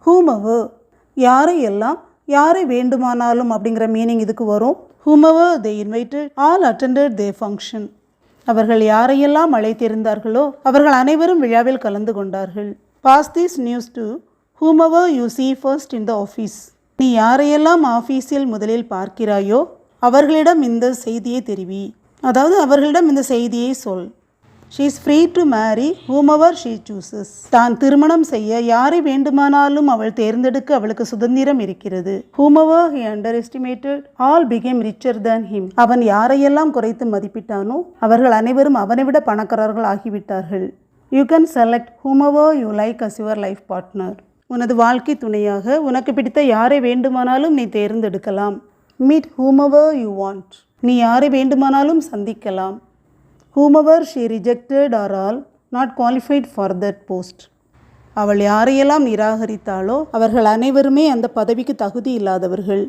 whomever யாரையெல்லாம் யாரை வேண்டுமானாலும் அப்படிங்கிற மீனிங் இதுக்கு வரும். whomever they invited all attended their function. அவர்கள் யாரையெல்லாம் அழைத்திருந்தார்களோ அவர்கள் அனைவரும் விழாவில் கலந்து கொண்டார்கள். pass this news to whomever you see first in the office. நீ யாரையெல்லாம் ஆஃபீஸில் முதலில் பார்க்கிறாயோ அவர்களிடம் இந்த செய்தியை தெரிவி. அதாவது அவர்களிடம் இந்த செய்தியை சொல். she is free to marry whomever she chooses. தான் திருமணம் செய்ய யாரை வேண்டுமானாலும் அவள் தேர்ந்தெடுக்க அவளுக்கு சுதந்திரம் இருக்கிறது. whomever he underestimated all became richer than him. அவன் யாரையெல்லாம் குறைத்து மதிப்பிட்டானோ அவர்கள் அனைவரும் அவனை விட பணக்காரர்கள் ஆகிவிட்டார்கள். you can select whomever you like as your life partner. உனது வாழ்க்கை துணையாக உனக்கு பிடித்த யாரை வேண்டுமானாலும் நீ தேர்ந்தெடுக்கலாம். meet whomever you want. நீ யாரை வேண்டுமானாலும் சந்திக்கலாம். whomever she rejected are all not qualified for that post. அவள் யாரையெல்லாம் நிராகரித்தாளோ அவர்கள் அனைவருமே அந்த பதவிக்கு தகுதி இல்லாதவர்கள்.